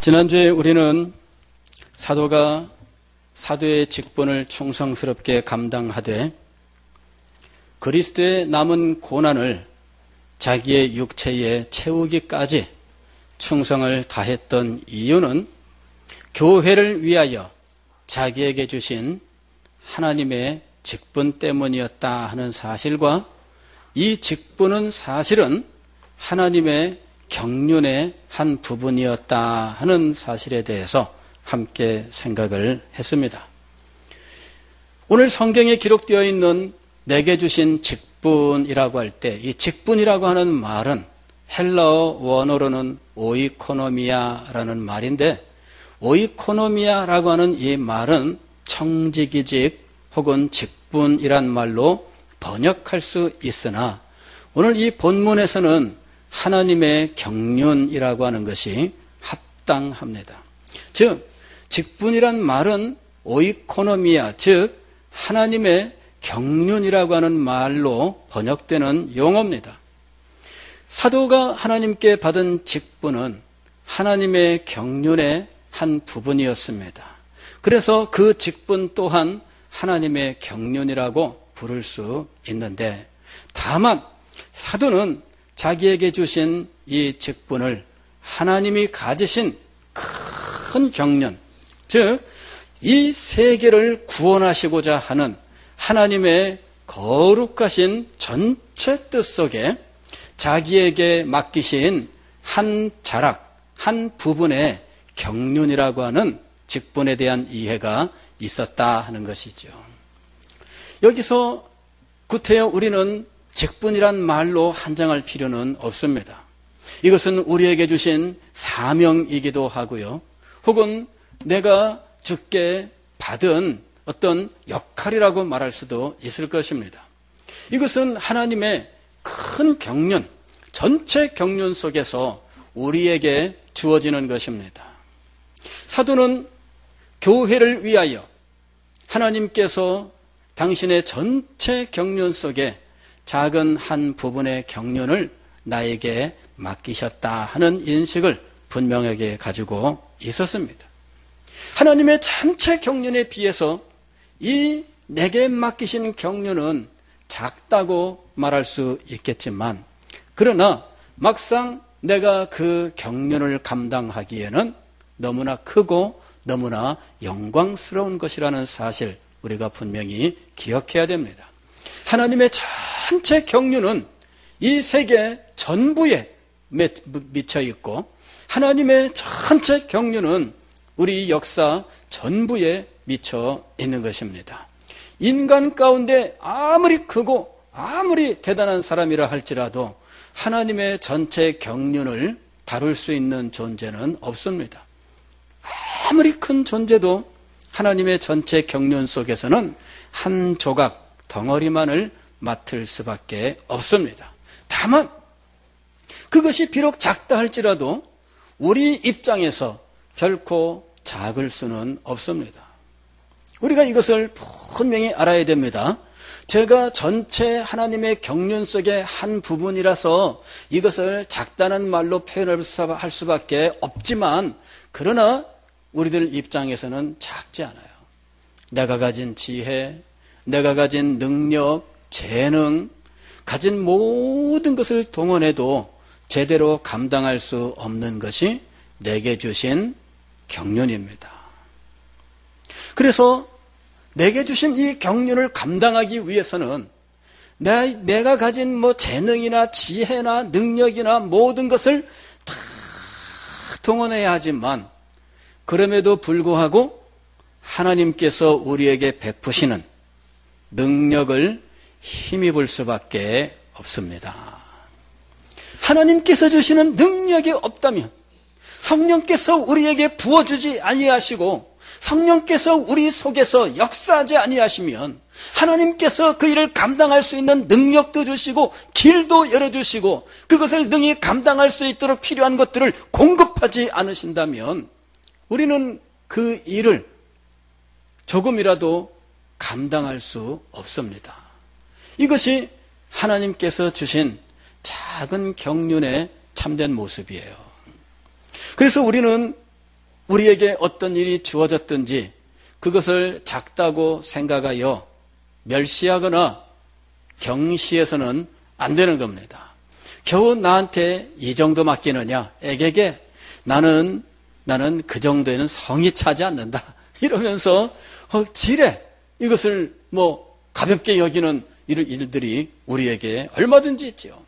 지난주에 우리는 사도가 사도의 직분을 충성스럽게 감당하되 그리스도의 남은 고난을 자기의 육체에 채우기까지 충성을 다했던 이유는 교회를 위하여 자기에게 주신 하나님의 직분 때문이었다 하는 사실과 이 직분은 사실은 하나님의 경륜의 한 부분이었다 하는 사실에 대해서 함께 생각을 했습니다. 오늘 성경에 기록되어 있는 내게 주신 직분이라고 할 때 이 직분이라고 하는 말은 헬라어 원어로는 오이코노미아라는 말인데 오이코노미아라고 하는 이 말은 청지기직 혹은 직분이란 말로 번역할 수 있으나 오늘 이 본문에서는 하나님의 경륜이라고 하는 것이 합당합니다. 즉 직분이란 말은 오이코노미아 즉 하나님의 경륜이라고 하는 말로 번역되는 용어입니다. 사도가 하나님께 받은 직분은 하나님의 경륜의 한 부분이었습니다. 그래서 그 직분 또한 하나님의 경륜이라고 부를 수 있는데 다만 사도는 자기에게 주신 이 직분을 하나님이 가지신 큰 경륜, 즉 이 세계를 구원하시고자 하는 하나님의 거룩하신 전체 뜻 속에 자기에게 맡기신 한 자락, 한 부분의 경륜이라고 하는 직분에 대한 이해가 있었다 하는 것이죠. 여기서 구태여 우리는 직분이란 말로 한정할 필요는 없습니다. 이것은 우리에게 주신 사명이기도 하고요. 혹은 내가 주께 받은 어떤 역할이라고 말할 수도 있을 것입니다. 이것은 하나님의 큰 경륜, 전체 경륜 속에서 우리에게 주어지는 것입니다. 사도는 교회를 위하여 하나님께서 당신의 전체 경륜 속에 작은 한 부분의 경륜을 나에게 맡기셨다 하는 인식을 분명하게 가지고 있었습니다. 하나님의 전체 경륜에 비해서 이 내게 맡기신 경륜은 작다고 말할 수 있겠지만 그러나 막상 내가 그 경륜을 감당하기에는 너무나 크고 너무나 영광스러운 것이라는 사실 우리가 분명히 기억해야 됩니다. 하나님의 전체 경륜은 이 세계 전부에 미쳐 있고 하나님의 전체 경륜은 우리 역사 전부에 미쳐 있는 것입니다. 인간 가운데 아무리 크고 아무리 대단한 사람이라 할지라도 하나님의 전체 경륜을 다룰 수 있는 존재는 없습니다. 아무리 큰 존재도 하나님의 전체 경륜 속에서는 한 조각 덩어리만을 맡을 수밖에 없습니다. 다만 그것이 비록 작다 할지라도 우리 입장에서 결코 작을 수는 없습니다. 우리가 이것을 분명히 알아야 됩니다. 제가 전체 하나님의 경륜 속의 한 부분이라서 이것을 작다는 말로 표현할 수밖에 없지만 그러나 우리들 입장에서는 작지 않아요. 내가 가진 지혜, 내가 가진 능력, 재능, 가진 모든 것을 동원해도 제대로 감당할 수 없는 것이 내게 주신 경륜입니다. 그래서 내게 주신 이 경륜을 감당하기 위해서는 내가 가진 재능이나 지혜나 능력이나 모든 것을 다 동원해야 하지만 그럼에도 불구하고 하나님께서 우리에게 베푸시는 능력을 힘입을 수밖에 없습니다. 하나님께서 주시는 능력이 없다면 성령께서 우리에게 부어주지 아니하시고 성령께서 우리 속에서 역사하지 아니하시면 하나님께서 그 일을 감당할 수 있는 능력도 주시고 길도 열어주시고 그것을 능히 감당할 수 있도록 필요한 것들을 공급하지 않으신다면 우리는 그 일을 조금이라도 감당할 수 없습니다. 이것이 하나님께서 주신 작은 경륜의 참된 모습이에요. 그래서 우리는 우리에게 어떤 일이 주어졌든지 그것을 작다고 생각하여 멸시하거나 경시해서는 안 되는 겁니다. 겨우 나한테 이 정도 맡기느냐? 에게게 나는 그 정도에는 성이 차지 않는다. 이러면서 지레 이것을 가볍게 여기는 이런 일들이 우리에게 얼마든지 있죠.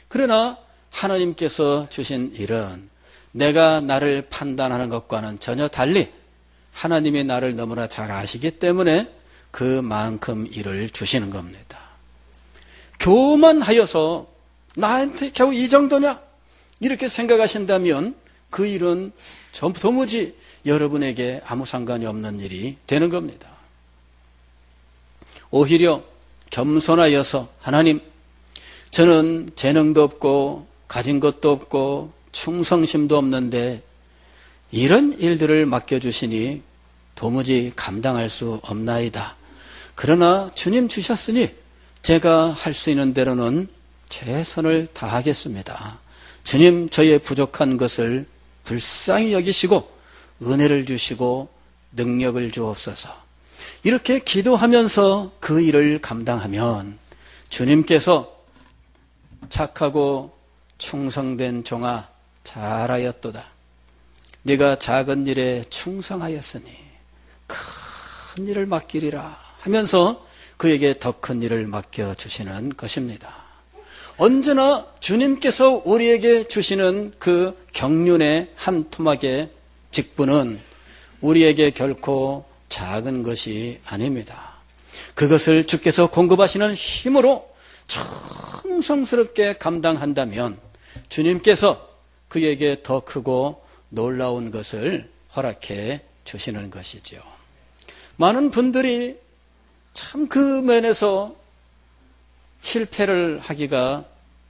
그러나 하나님께서 주신 일은 내가 나를 판단하는 것과는 전혀 달리 하나님이 나를 너무나 잘 아시기 때문에 그만큼 일을 주시는 겁니다. 교만하여서 나한테 겨우 이 정도냐? 이렇게 생각하신다면 그 일은 도무지 여러분에게 아무 상관이 없는 일이 되는 겁니다. 오히려 겸손하여서 하나님, 저는 재능도 없고 가진 것도 없고 충성심도 없는데 이런 일들을 맡겨주시니 도무지 감당할 수 없나이다. 그러나 주님 주셨으니 제가 할 수 있는 대로는 최선을 다하겠습니다. 주님, 저의 부족한 것을 불쌍히 여기시고 은혜를 주시고 능력을 주옵소서. 이렇게 기도하면서 그 일을 감당하면 주님께서 착하고 충성된 종아 잘하였도다. 네가 작은 일에 충성하였으니 큰 일을 맡기리라 하면서 그에게 더 큰 일을 맡겨주시는 것입니다. 언제나 주님께서 우리에게 주시는 그 경륜의 한 토막의 직분은 우리에게 결코 작은 것이 아닙니다. 그것을 주께서 공급하시는 힘으로 충성스럽게 감당한다면 주님께서 그에게 더 크고 놀라운 것을 허락해 주시는 것이죠. 많은 분들이 참 그 면에서 실패를 하기가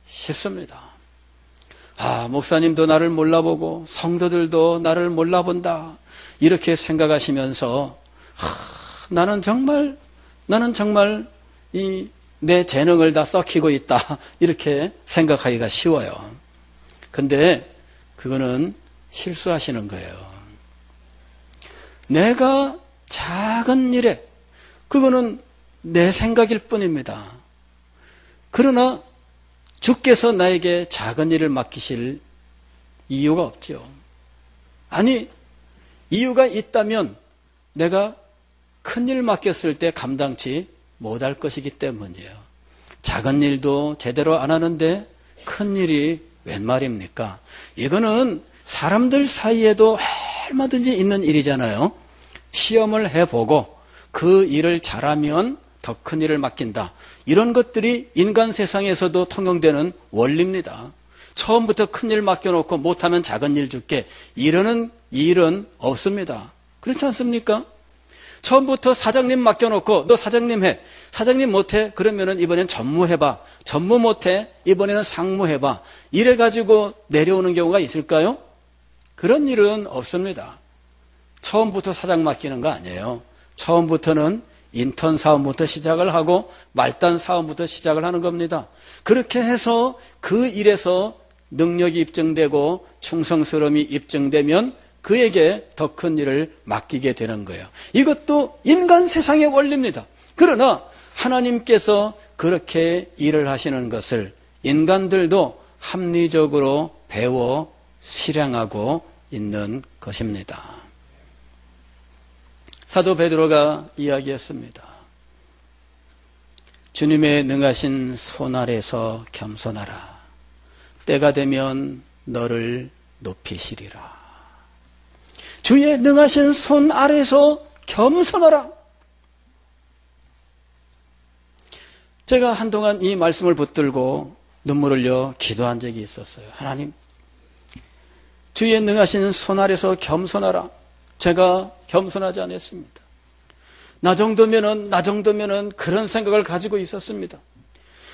쉽습니다. 목사님도 나를 몰라보고 성도들도 나를 몰라본다. 이렇게 생각하시면서 나는 정말 내 재능을 다 썩히고 있다. 이렇게 생각하기가 쉬워요. 근데 그거는 실수하시는 거예요. 내가 작은 일에 그거는 내 생각일 뿐입니다. 그러나 주께서 나에게 작은 일을 맡기실 이유가 없죠. 아니, 이유가 있다면 내가 큰 일 맡겼을 때 감당치 못할 것이기 때문이에요. 작은 일도 제대로 안 하는데 큰 일이 웬 말입니까? 이거는 사람들 사이에도 얼마든지 있는 일이잖아요. 시험을 해보고 그 일을 잘하면 더 큰 일을 맡긴다. 이런 것들이 인간 세상에서도 통용되는 원리입니다. 처음부터 큰 일 맡겨놓고 못하면 작은 일 줄게. 이러는 일은 없습니다. 그렇지 않습니까? 처음부터 사장님 맡겨놓고 너 사장님 해. 사장님 못해? 그러면은 이번엔 전무해봐. 전무 못해? 이번에는 상무해봐. 이래가지고 내려오는 경우가 있을까요? 그런 일은 없습니다. 처음부터 사장 맡기는 거 아니에요. 처음부터는 인턴 사원부터 시작을 하고 말단 사원부터 시작을 하는 겁니다. 그렇게 해서 그 일에서 능력이 입증되고 충성스러움이 입증되면 그에게 더 큰 일을 맡기게 되는 거예요. 이것도 인간 세상의 원리입니다. 그러나 하나님께서 그렇게 일을 하시는 것을 인간들도 합리적으로 배워 실행하고 있는 것입니다. 사도 베드로가 이야기했습니다. 주님의 능하신 손 아래서 겸손하라. 때가 되면 너를 높이시리라. 주의 능하신 손 아래서 겸손하라. 제가 한동안 이 말씀을 붙들고 눈물 흘려 기도한 적이 있었어요. 하나님, 주의 능하신 손 아래서 겸손하라. 제가 겸손하지 않았습니다. 나 정도면은 그런 생각을 가지고 있었습니다.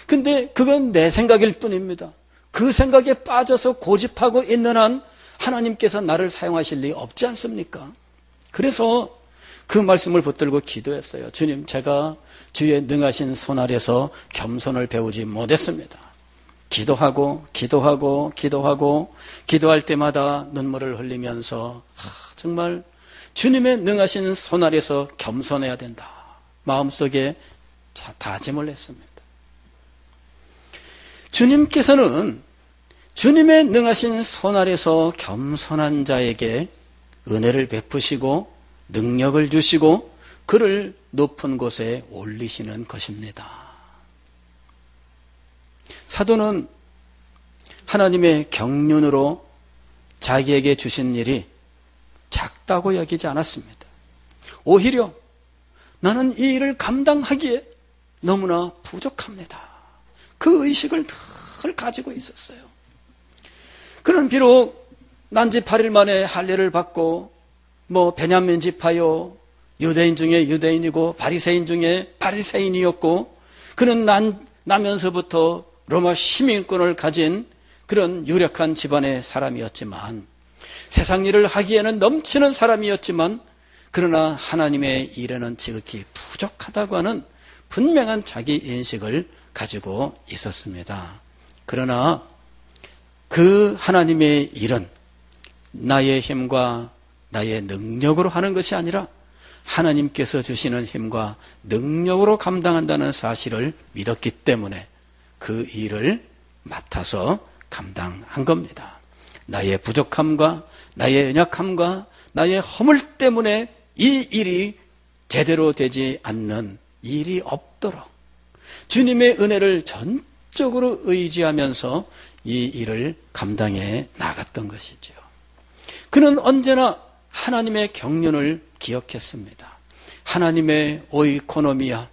근데 그건 내 생각일 뿐입니다. 그 생각에 빠져서 고집하고 있는 한 하나님께서 나를 사용하실 리 없지 않습니까? 그래서 그 말씀을 붙들고 기도했어요. 주님, 제가 주의 능하신 손 아래서 겸손을 배우지 못했습니다. 기도할 때마다 눈물을 흘리면서 정말 주님의 능하신 손 아래서 겸손해야 된다. 마음속에 다짐을 했습니다. 주님께서는 주님의 능하신 손 아래서 겸손한 자에게 은혜를 베푸시고 능력을 주시고 그를 높은 곳에 올리시는 것입니다. 사도는 하나님의 경륜으로 자기에게 주신 일이 작다고 여기지 않았습니다. 오히려 나는 이 일을 감당하기에 너무나 부족합니다. 그 의식을 늘 가지고 있었어요. 그는 비록 난지 8일 만에 할례를 받고 베냐민 지파요, 유대인 중에 유대인이고 바리새인 중에 바리새인이었고, 그는 나면서부터 로마 시민권을 가진 그런 유력한 집안의 사람이었지만, 세상 일을 하기에는 넘치는 사람이었지만, 그러나 하나님의 일에는 지극히 부족하다고 하는 분명한 자기 인식을 가지고 있었습니다. 그러나 그 하나님의 일은 나의 힘과 나의 능력으로 하는 것이 아니라 하나님께서 주시는 힘과 능력으로 감당한다는 사실을 믿었기 때문에 그 일을 맡아서 감당한 겁니다. 나의 부족함과 나의 연약함과 나의 허물 때문에 이 일이 제대로 되지 않는 일이 없도록 주님의 은혜를 전적으로 의지하면서 이 일을 감당해 나갔던 것이죠. 그는 언제나 하나님의 경륜을 기억했습니다. 하나님의 오이코노미아,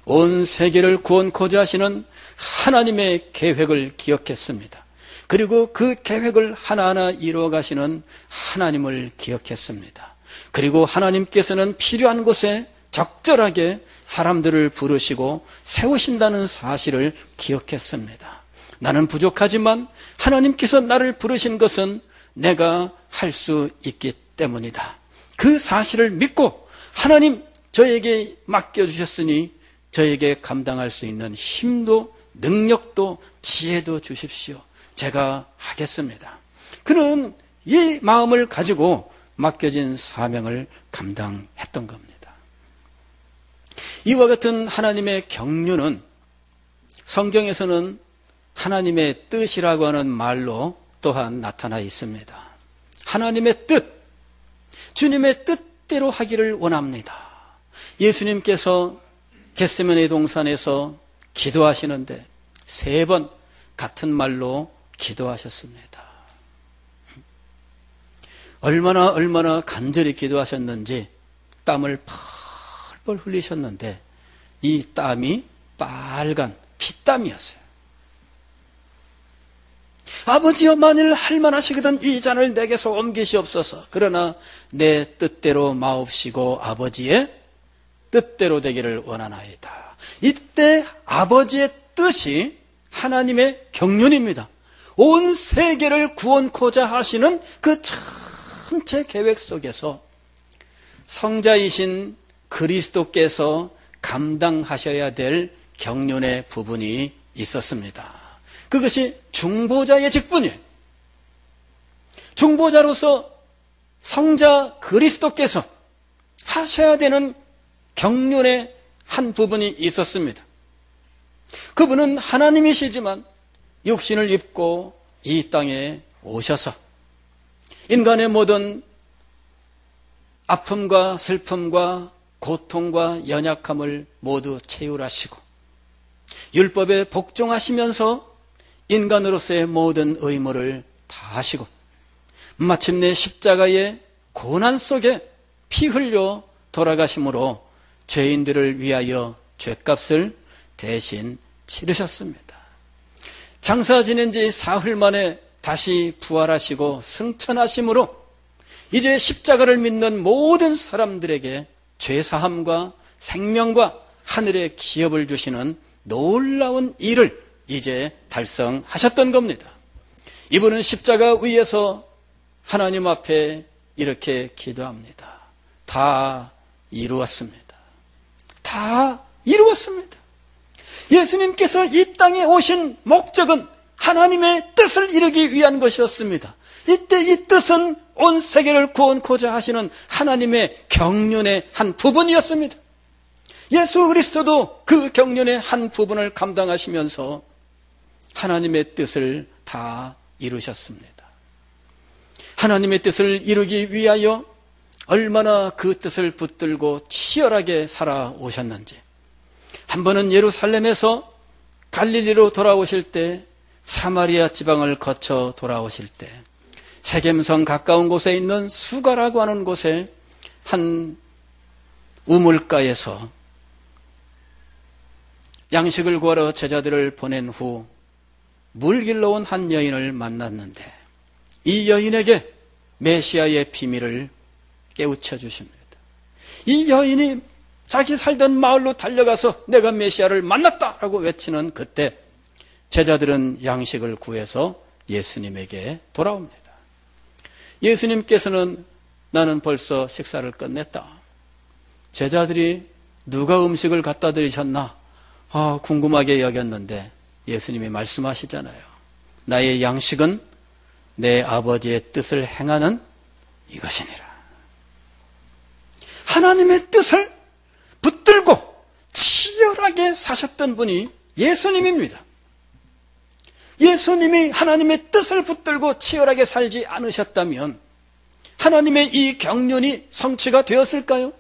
온 세계를 구원코자 하시는 하나님의 계획을 기억했습니다. 그리고 그 계획을 하나하나 이루어 가시는 하나님을 기억했습니다. 그리고 하나님께서는 필요한 곳에 적절하게 사람들을 부르시고 세우신다는 사실을 기억했습니다. 나는 부족하지만 하나님께서 나를 부르신 것은 내가 할 수 있기 때문이다. 그 사실을 믿고 하나님 저에게 맡겨주셨으니 저에게 감당할 수 있는 힘도 능력도 지혜도 주십시오. 제가 하겠습니다. 그는 이 마음을 가지고 맡겨진 사명을 감당했던 겁니다. 이와 같은 하나님의 경륜은 성경에서는 하나님의 뜻이라고 하는 말로 또한 나타나 있습니다. 하나님의 뜻, 주님의 뜻대로 하기를 원합니다. 예수님께서 겟세마네 동산에서 기도하시는데 3번 같은 말로 기도하셨습니다. 얼마나 간절히 기도하셨는지 땀을 펄펄 흘리셨는데 이 땀이 빨간 피땀이었어요. 아버지여, 만일 할만하시거든 이 잔을 내게서 옮기시옵소서. 그러나 내 뜻대로 마옵시고 아버지의 뜻대로 되기를 원하나이다. 이때 아버지의 뜻이 하나님의 경륜입니다. 온 세계를 구원코자 하시는 그 전체 계획 속에서 성자이신 그리스도께서 감당하셔야 될 경륜의 부분이 있었습니다. 그것이 중보자의 직분이에요. 중보자로서 성자 그리스도께서 하셔야 되는 경륜의 한 부분이 있었습니다. 그분은 하나님이시지만 육신을 입고 이 땅에 오셔서 인간의 모든 아픔과 슬픔과 고통과 연약함을 모두 채울하시고 율법에 복종하시면서 인간으로서의 모든 의무를 다하시고 마침내 십자가의 고난 속에 피 흘려 돌아가심으로 죄인들을 위하여 죄값을 대신 치르셨습니다. 장사 지낸 지 사흘 만에 다시 부활하시고 승천하심으로 이제 십자가를 믿는 모든 사람들에게 죄사함과 생명과 하늘의 기업을 주시는 놀라운 일을 이제 달성하셨던 겁니다. 이분은 십자가 위에서 하나님 앞에 이렇게 기도합니다. 다 이루었습니다. 다 이루었습니다. 예수님께서 이 땅에 오신 목적은 하나님의 뜻을 이루기 위한 것이었습니다. 이때 이 뜻은 온 세계를 구원코자 하시는 하나님의 경륜의 한 부분이었습니다. 예수 그리스도도 그 경륜의 한 부분을 감당하시면서 하나님의 뜻을 다 이루셨습니다. 하나님의 뜻을 이루기 위하여 얼마나 그 뜻을 붙들고 치열하게 살아오셨는지, 한 번은 예루살렘에서 갈릴리로 돌아오실 때, 사마리아 지방을 거쳐 돌아오실 때 세겜성 가까운 곳에 있는 수가라고 하는 곳에 한 우물가에서 양식을 구하러 제자들을 보낸 후 물 길러 온 한 여인을 만났는데, 이 여인에게 메시아의 비밀을 깨우쳐 주십니다. 이 여인이 자기 살던 마을로 달려가서 내가 메시아를 만났다라고 외치는 그때 제자들은 양식을 구해서 예수님에게 돌아옵니다. 예수님께서는 나는 벌써 식사를 끝냈다. 제자들이 누가 음식을 갖다 드리셨나? 궁금하게 여겼는데 예수님이 말씀하시잖아요. 나의 양식은 내 아버지의 뜻을 행하는 이것이니라. 하나님의 뜻을 붙들고 치열하게 사셨던 분이 예수님입니다. 예수님이 하나님의 뜻을 붙들고 치열하게 살지 않으셨다면 하나님의 이 경륜이 성취가 되었을까요?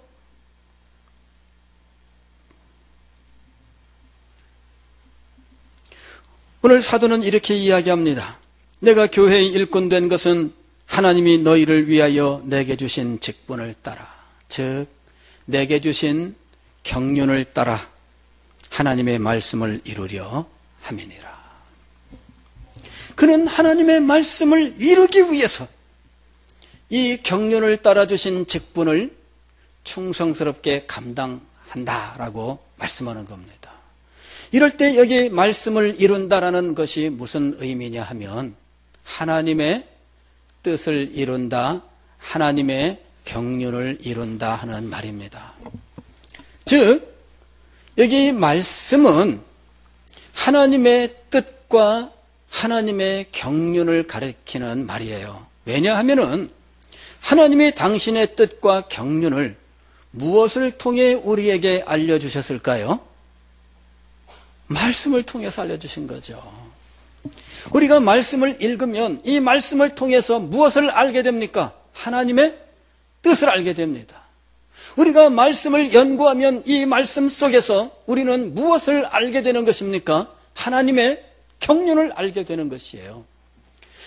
오늘 사도는 이렇게 이야기합니다. 내가 교회의 일꾼 된 것은 하나님이 너희를 위하여 내게 주신 직분을 따라, 즉 내게 주신 경륜을 따라 하나님의 말씀을 이루려 함이니라. 그는 하나님의 말씀을 이루기 위해서 이 경륜을 따라 주신 직분을 충성스럽게 감당한다라고 말씀하는 겁니다. 이럴 때 여기 말씀을 이룬다라는 것이 무슨 의미냐 하면 하나님의 뜻을 이룬다, 하나님의 경륜을 이룬다 하는 말입니다. 즉 여기 말씀은 하나님의 뜻과 하나님의 경륜을 가리키는 말이에요. 왜냐하면은 하나님이 당신의 뜻과 경륜을 무엇을 통해 우리에게 알려주셨을까요? 말씀을 통해서 알려주신 거죠. 우리가 말씀을 읽으면 이 말씀을 통해서 무엇을 알게 됩니까? 하나님의 뜻을 알게 됩니다. 우리가 말씀을 연구하면 이 말씀 속에서 우리는 무엇을 알게 되는 것입니까? 하나님의 경륜을 알게 되는 것이에요.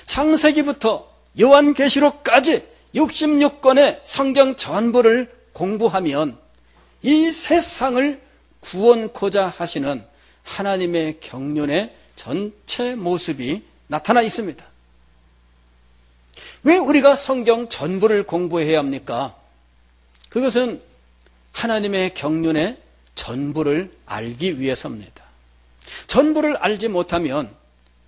창세기부터 요한계시록까지 66권의 성경 전부를 공부하면 이 세상을 구원코자 하시는 하나님의 경륜의 전체 모습이 나타나 있습니다. 왜 우리가 성경 전부를 공부해야 합니까? 그것은 하나님의 경륜의 전부를 알기 위해서입니다. 전부를 알지 못하면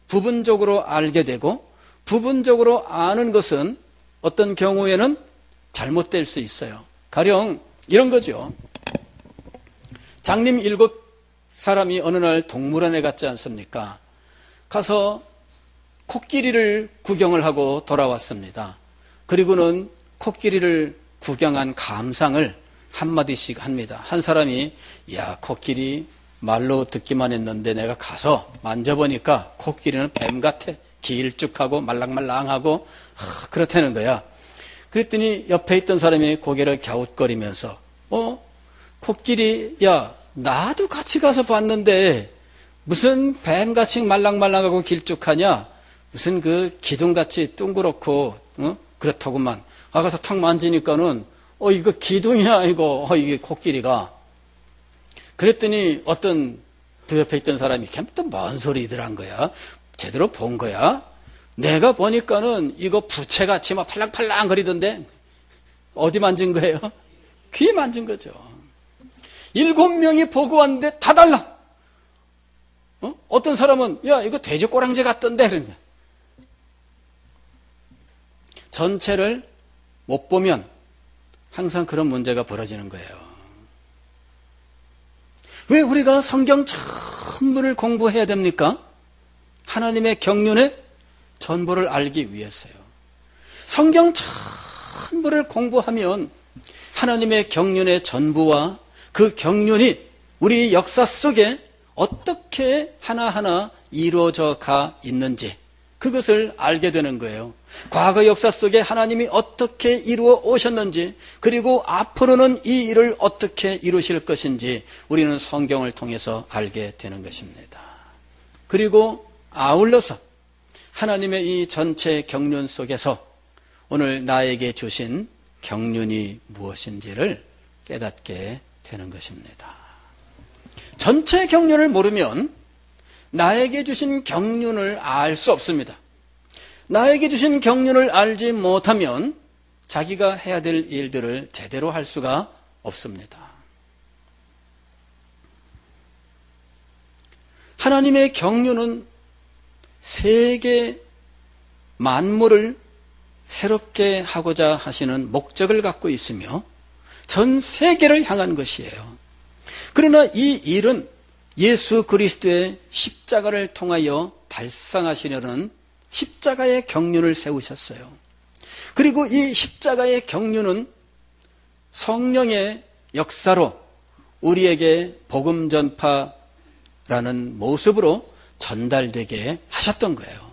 부분적으로 알게 되고, 부분적으로 아는 것은 어떤 경우에는 잘못될 수 있어요. 가령 이런 거죠. 장님 7사람이 어느 날 동물원에 갔지 않습니까? 가서 코끼리를 구경을 하고 돌아왔습니다. 그리고는 코끼리를 구경한 감상을 한마디씩 합니다. 한 사람이 야, 코끼리 말로 듣기만 했는데 내가 가서 만져보니까 코끼리는 뱀 같아. 길쭉하고 말랑말랑하고 그렇다는 거야. 그랬더니 옆에 있던 사람이 고개를 갸웃거리면서 코끼리, 야, 나도 같이 가서 봤는데 무슨 뱀같이 말랑말랑하고 길쭉하냐? 무슨 그 기둥같이 둥그렇고 그렇다구만. 가서 탁 만지니까는 이거 기둥이야 이거. 이게 코끼리가. 그랬더니 어떤 두 옆에 있던 사람이 또 뭔 소리들 한 거야? 제대로 본 거야? 내가 보니까는 이거 부채같이 막 팔랑팔랑 거리던데 어디 만진 거예요? 귀에 만진 거죠. 7명이 보고 왔는데 다 달라. 어떤 사람은 야, 이거 돼지 꼬랑지 같던데 그런 거야. 전체를 못 보면 항상 그런 문제가 벌어지는 거예요. 왜 우리가 성경 전부를 공부해야 됩니까? 하나님의 경륜의 전부를 알기 위해서요. 성경 전부를 공부하면 하나님의 경륜의 전부와 그 경륜이 우리 역사 속에 어떻게 하나하나 이루어져 가 있는지 그것을 알게 되는 거예요. 과거 역사 속에 하나님이 어떻게 이루어 오셨는지, 그리고 앞으로는 이 일을 어떻게 이루실 것인지 우리는 성경을 통해서 알게 되는 것입니다. 그리고 아울러서 하나님의 이 전체 경륜 속에서 오늘 나에게 주신 경륜이 무엇인지를 깨닫게 되는 것입니다. 전체 경륜을 모르면 나에게 주신 경륜을 알 수 없습니다. 나에게 주신 경륜을 알지 못하면 자기가 해야 될 일들을 제대로 할 수가 없습니다. 하나님의 경륜은 세계 만물을 새롭게 하고자 하시는 목적을 갖고 있으며 전 세계를 향한 것이에요. 그러나 이 일은 예수 그리스도의 십자가를 통하여 달성하시려는 십자가의 경륜을 세우셨어요. 그리고 이 십자가의 경륜은 성령의 역사로 우리에게 복음 전파라는 모습으로 전달되게 하셨던 거예요.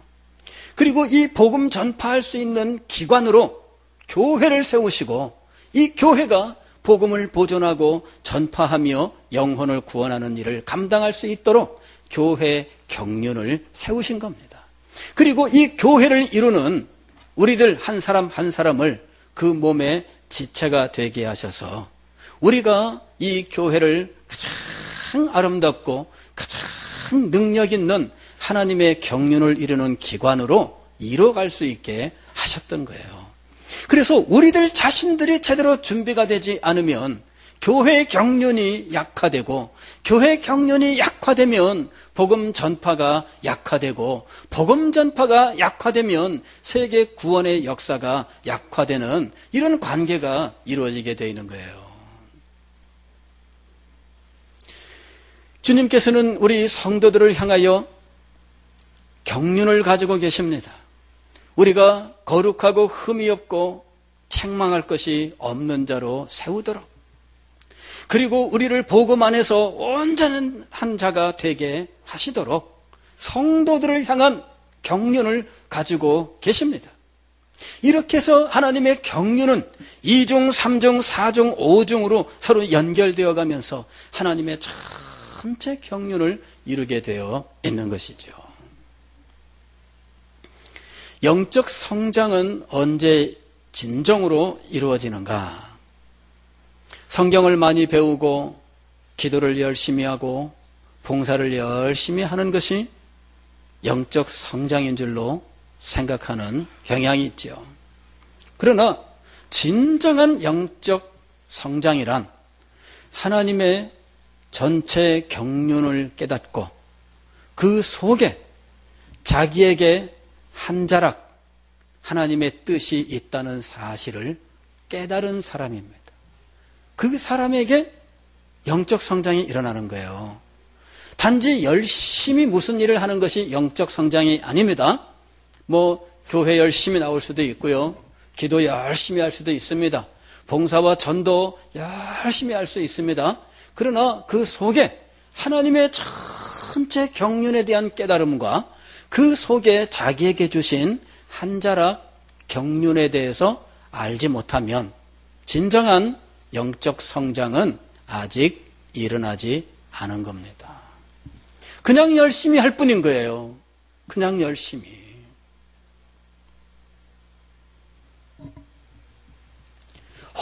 그리고 이 복음 전파할 수 있는 기관으로 교회를 세우시고, 이 교회가 복음을 보존하고 전파하며 영혼을 구원하는 일을 감당할 수 있도록 교회 경륜을 세우신 겁니다. 그리고 이 교회를 이루는 우리들 한 사람 한 사람을 그 몸의 지체가 되게 하셔서 우리가 이 교회를 가장 아름답고 가장 능력 있는 하나님의 경륜을 이루는 기관으로 이뤄갈 수 있게 하셨던 거예요. 그래서 우리들 자신들이 제대로 준비가 되지 않으면 교회 경륜이 약화되고, 교회 경륜이 약화되면 복음 전파가 약화되고, 복음 전파가 약화되면 세계 구원의 역사가 약화되는 이런 관계가 이루어지게 되어 있는 거예요. 주님께서는 우리 성도들을 향하여 경륜을 가지고 계십니다. 우리가 거룩하고 흠이 없고 책망할 것이 없는 자로 세우도록, 그리고 우리를 복음 안에서 온전한 자가 되게 하시도록 성도들을 향한 경륜을 가지고 계십니다. 이렇게 해서 하나님의 경륜은 2중, 3중, 4중, 5중으로 서로 연결되어 가면서 하나님의 전체 경륜을 이루게 되어 있는 것이죠. 영적 성장은 언제 진정으로 이루어지는가? 성경을 많이 배우고 기도를 열심히 하고 봉사를 열심히 하는 것이 영적 성장인 줄로 생각하는 경향이 있죠. 그러나 진정한 영적 성장이란 하나님의 전체 경륜을 깨닫고 그 속에 자기에게 한 자락 하나님의 뜻이 있다는 사실을 깨달은 사람입니다. 그 사람에게 영적 성장이 일어나는 거예요. 단지 열심히 무슨 일을 하는 것이 영적 성장이 아닙니다. 교회 열심히 나올 수도 있고요, 기도 열심히 할 수도 있습니다. 봉사와 전도 열심히 할 수 있습니다. 그러나 그 속에 하나님의 전체 경륜에 대한 깨달음과 그 속에 자기에게 주신 한 자락 경륜에 대해서 알지 못하면 진정한 영적 성장은 아직 일어나지 않은 겁니다. 그냥 열심히 할 뿐인 거예요. 그냥 열심히.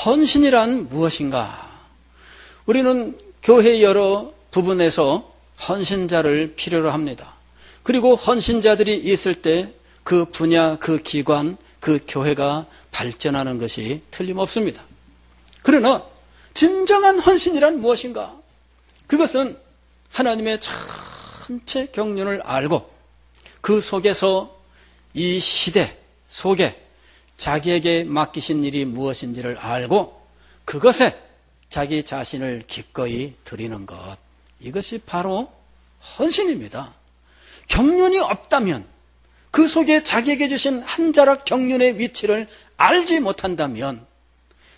헌신이란 무엇인가? 우리는 교회 여러 부분에서 헌신자를 필요로 합니다. 그리고 헌신자들이 있을 때 그 분야, 그 기관, 그 교회가 발전하는 것이 틀림없습니다. 그러나 진정한 헌신이란 무엇인가? 그것은 하나님의 전체 경륜을 알고 그 속에서 이 시대 속에 자기에게 맡기신 일이 무엇인지를 알고 그것에 자기 자신을 기꺼이 드리는 것, 이것이 바로 헌신입니다. 경륜이 없다면 그 속에 자기에게 주신 한 자락 경륜의 위치를 알지 못한다면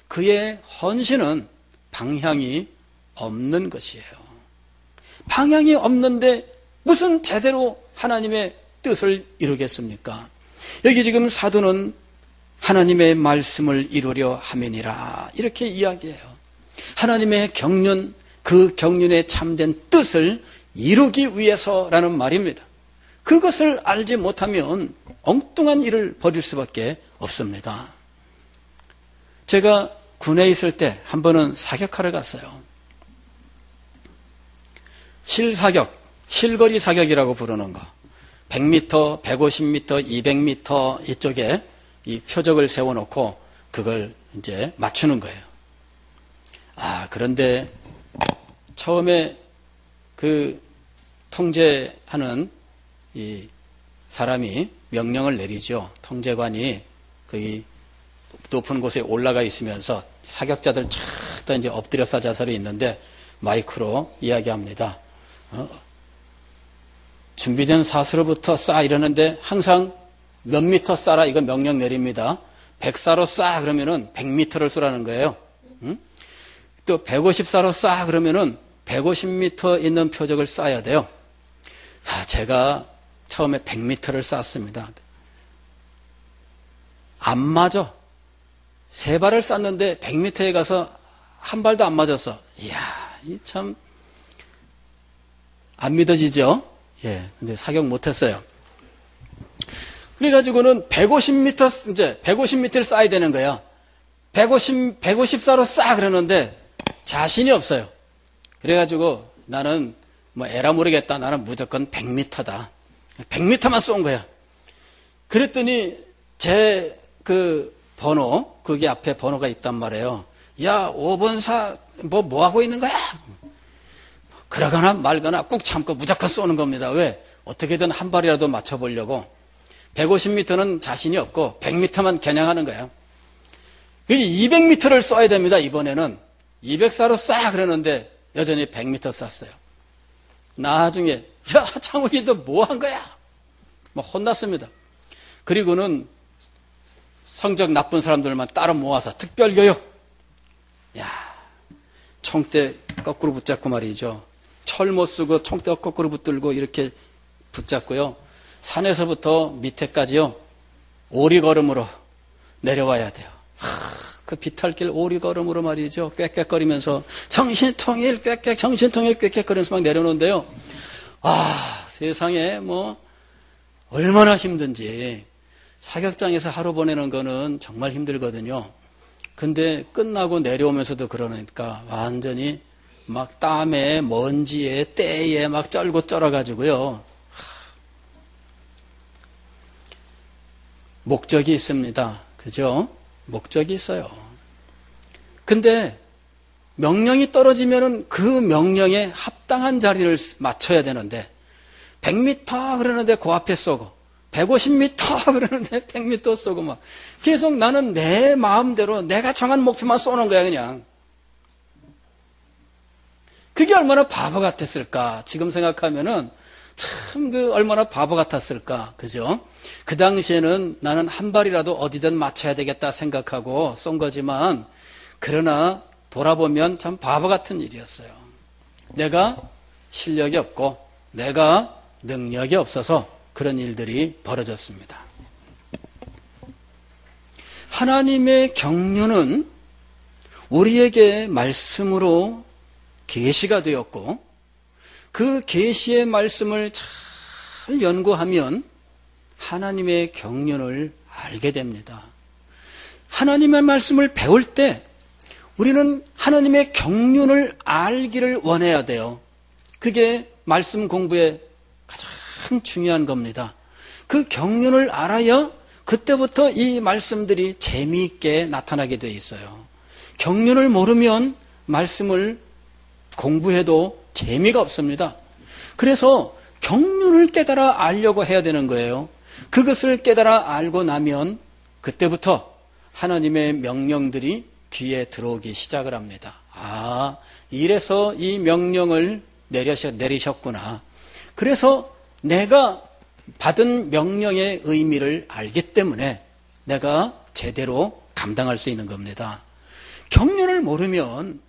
그의 헌신은 방향이 없는 것이에요. 방향이 없는데 무슨 제대로 하나님의 뜻을 이루겠습니까? 여기 지금 사도는 하나님의 말씀을 이루려 함이니라 이렇게 이야기해요. 하나님의 경륜, 그 경륜에 참된 뜻을 이루기 위해서라는 말입니다. 그것을 알지 못하면 엉뚱한 일을 벌일 수밖에 없습니다. 제가 군에 있을 때 한 번은 사격하러 갔어요. 실사격, 실거리 사격이라고 부르는 거. 100m, 150m, 200m 이쪽에 이 표적을 세워놓고 그걸 이제 맞추는 거예요. 그런데 처음에 그 통제하는 이 사람이 명령을 내리죠. 통제관이 거기 높은 곳에 올라가 있으면서 사격자들 쫙 다 이제 엎드려 싸 자세로 있는데 마이크로 이야기합니다. 준비된 사수로부터 쏴 이러는데 항상 몇 미터 쏴라 이거 명령 내립니다. 100사로 쏴 그러면은 100m를 쏘라는 거예요. 또 150사로 쏴 그러면은 150m 있는 표적을 쏴야 돼요. 제가 처음에 100m를 쐈습니다. 안 맞아. 3발을 쐈는데 100m에 가서 한 발도 안 맞았어. 이야, 이 참 안 믿어지죠? 예, 근데 사격 못했어요. 그래가지고는 150m, 이제 150m를 쏴야 되는 거야. 150사로 쏴 그러는데 자신이 없어요. 그래가지고 나는 뭐 에라 모르겠다. 나는 무조건 100m다. 100m만 쏜 거야. 그랬더니 제 그 번호, 거기 앞에 번호가 있단 말이에요. 야, 5번 사, 뭐 하고 있는 거야? 그러거나 말거나 꾹 참고 무조건 쏘는 겁니다. 왜? 어떻게든 한 발이라도 맞춰보려고. 150m는 자신이 없고 100m만 겨냥하는 거예요. 200m를 쏴야 됩니다. 이번에는 200사로 쏴 그러는데 여전히 100m 쐈어요. 나중에 야 창욱이 너 뭐 한 거야? 막 혼났습니다. 그리고는 성적 나쁜 사람들만 따로 모아서 특별교육. 야, 총대 거꾸로 붙잡고 말이죠. 철 못 쓰고 총대 거꾸로 붙들고 이렇게 붙잡고요. 산에서부터 밑에까지요. 오리걸음으로 내려와야 돼요. 그 비탈길 오리걸음으로 말이죠. 꽥꽥거리면서 정신통일 꽥꽥 정신통일 꽥꽥거리면서 막 내려오는데요. 세상에 뭐 얼마나 힘든지. 사격장에서 하루 보내는 거는 정말 힘들거든요. 근데 끝나고 내려오면서도 그러니까 완전히 막 땀에 먼지에 때에 막 쩔고 쩔어가지고요. 목적이 있습니다. 그죠? 목적이 있어요. 근데 명령이 떨어지면은 그 명령에 합당한 자리를 맞춰야 되는데 100m 그러는데 그 앞에 쏘고 150m 그러는데 100m 쏘고 막 계속 나는 내 마음대로 내가 정한 목표만 쏘는 거야 그냥. 그게 얼마나 바보 같았을까. 지금 생각하면은 참 얼마나 바보 같았을까. 그죠? 그 당시에는 나는 한 발이라도 어디든 맞춰야 되겠다 생각하고 쏜 거지만 그러나 돌아보면 참 바보 같은 일이었어요. 내가 실력이 없고 내가 능력이 없어서 그런 일들이 벌어졌습니다. 하나님의 경륜은 우리에게 말씀으로 계시가 되었고 그 계시의 말씀을 잘 연구하면 하나님의 경륜을 알게 됩니다. 하나님의 말씀을 배울 때 우리는 하나님의 경륜을 알기를 원해야 돼요. 그게 말씀 공부의 가장 중요한 겁니다. 그 경륜을 알아야 그때부터 이 말씀들이 재미있게 나타나게 돼 있어요. 경륜을 모르면 말씀을 공부해도 재미가 없습니다. 그래서 경륜을 깨달아 알려고 해야 되는 거예요. 그것을 깨달아 알고 나면 그때부터 하나님의 명령들이 귀에 들어오기 시작을 합니다. 이래서 이 명령을 내리셨구나. 그래서 내가 받은 명령의 의미를 알기 때문에 내가 제대로 감당할 수 있는 겁니다. 경륜을 모르면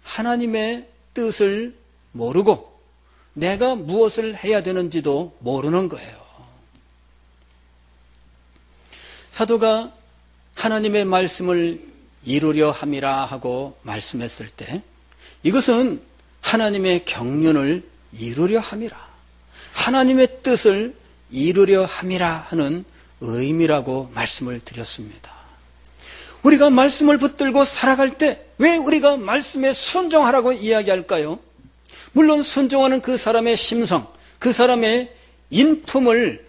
하나님의 뜻을 모르고 내가 무엇을 해야 되는지도 모르는 거예요. 사도가 하나님의 말씀을 이루려 함이라 하고 말씀했을 때 이것은 하나님의 경륜을 이루려 함이라, 하나님의 뜻을 이루려 함이라 하는 의미라고 말씀을 드렸습니다. 우리가 말씀을 붙들고 살아갈 때 왜 우리가 말씀에 순종하라고 이야기할까요? 물론 순종하는 그 사람의 심성, 그 사람의 인품을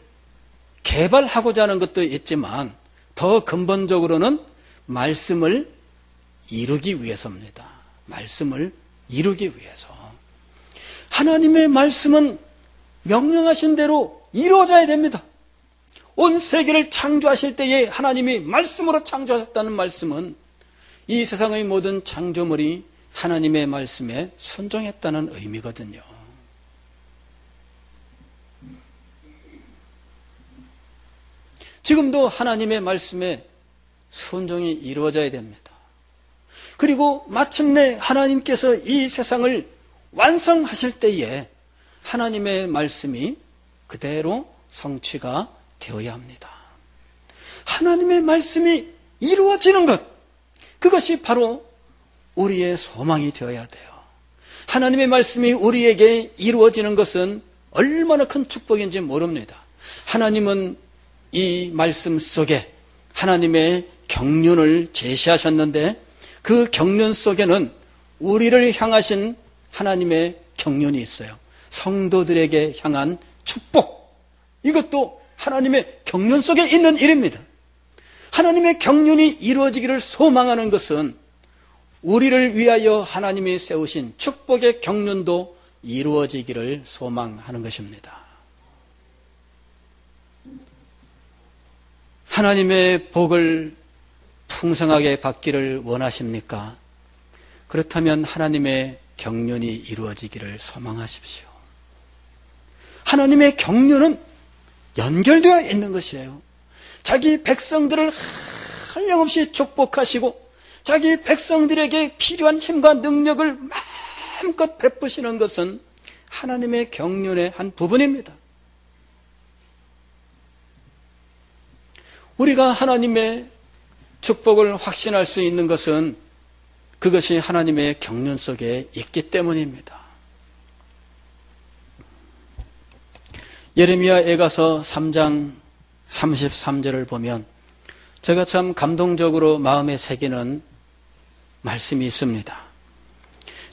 개발하고자 하는 것도 있지만 더 근본적으로는 말씀을 이루기 위해서입니다. 말씀을 이루기 위해서. 하나님의 말씀은 명령하신 대로 이루어져야 됩니다. 온 세계를 창조하실 때에 하나님이 말씀으로 창조하셨다는 말씀은 이 세상의 모든 창조물이 하나님의 말씀에 순종했다는 의미거든요. 지금도 하나님의 말씀에 순종이 이루어져야 됩니다. 그리고 마침내 하나님께서 이 세상을 완성하실 때에 하나님의 말씀이 그대로 성취가 되어야 합니다. 하나님의 말씀이 이루어지는 것, 그것이 바로 우리의 소망이 되어야 돼요. 하나님의 말씀이 우리에게 이루어지는 것은 얼마나 큰 축복인지 모릅니다. 하나님은 이 말씀 속에 하나님의 경륜을 제시하셨는데 그 경륜 속에는 우리를 향하신 하나님의 경륜이 있어요. 성도들에게 향한 축복, 이것도 하나님의 경륜 속에 있는 일입니다. 하나님의 경륜이 이루어지기를 소망하는 것은 우리를 위하여 하나님이 세우신 축복의 경륜도 이루어지기를 소망하는 것입니다. 하나님의 복을 풍성하게 받기를 원하십니까? 그렇다면 하나님의 경륜이 이루어지기를 소망하십시오. 하나님의 경륜은 연결되어 있는 것이에요. 자기 백성들을 한량없이 축복하시고 자기 백성들에게 필요한 힘과 능력을 마음껏 베푸시는 것은 하나님의 경륜의 한 부분입니다. 우리가 하나님의 축복을 확신할 수 있는 것은 그것이 하나님의 경륜 속에 있기 때문입니다. 예레미야에가서 3장 33절을 보면 제가 참 감동적으로 마음에 새기는 말씀이 있습니다.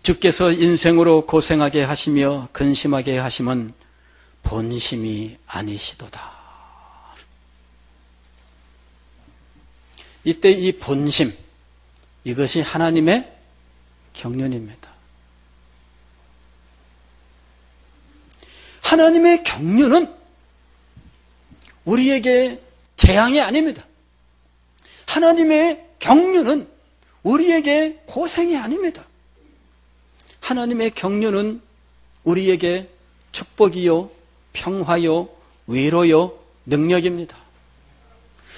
주께서 인생으로 고생하게 하시며 근심하게 하심은 본심이 아니시도다. 이때 이 본심, 이것이 하나님의 경륜입니다. 하나님의 경륜은 우리에게 재앙이 아닙니다. 하나님의 경륜은 우리에게 고생이 아닙니다. 하나님의 경륜은 우리에게 축복이요, 평화요, 위로요, 능력입니다.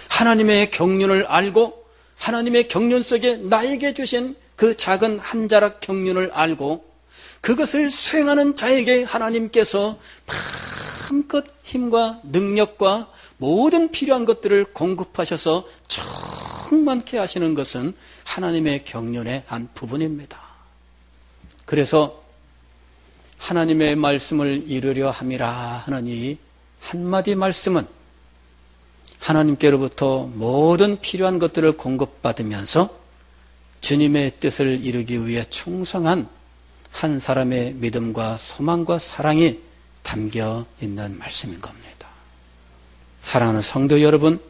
하나님의 경륜을 알고 하나님의 경륜 속에 나에게 주신 그 작은 한 자락 경륜을 알고 그것을 수행하는 자에게 하나님께서 마음껏 힘과 능력과 모든 필요한 것들을 공급하셔서 충만케 하시는 것은 하나님의 경륜의 한 부분입니다. 그래서 하나님의 말씀을 이루려 함이라 하는 이 한마디 말씀은 하나님께로부터 모든 필요한 것들을 공급받으면서 주님의 뜻을 이루기 위해 충성한 한 사람의 믿음과 소망과 사랑이 담겨 있는 말씀인 겁니다. 사랑하는 성도 여러분,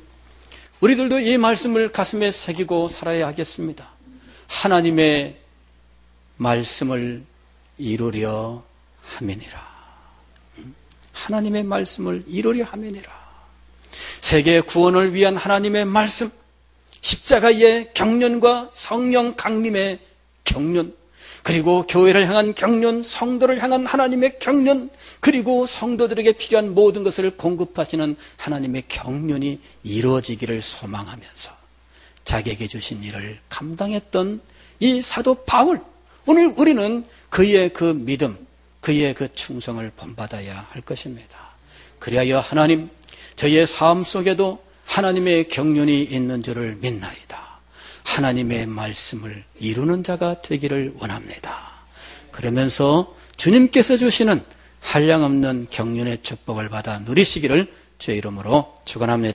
우리들도 이 말씀을 가슴에 새기고 살아야 하겠습니다. 하나님의 말씀을 이루려 함이니라. 하나님의 말씀을 이루려 함이니라. 세계 구원을 위한 하나님의 말씀, 십자가의 경륜과 성령 강림의 경륜, 그리고 교회를 향한 경륜, 성도를 향한 하나님의 경륜, 그리고 성도들에게 필요한 모든 것을 공급하시는 하나님의 경륜이 이루어지기를 소망하면서 자기에게 주신 일을 감당했던 이 사도 바울, 오늘 우리는 그의 그 믿음, 그의 그 충성을 본받아야 할 것입니다. 그리하여 하나님, 저희의 삶 속에도 하나님의 경륜이 있는 줄을 믿나이다. 하나님의 말씀을 이루는 자가 되기를 원합니다. 그러면서 주님께서 주시는 한량없는 경륜의 축복을 받아 누리시기를 주의 이름으로 축원합니다.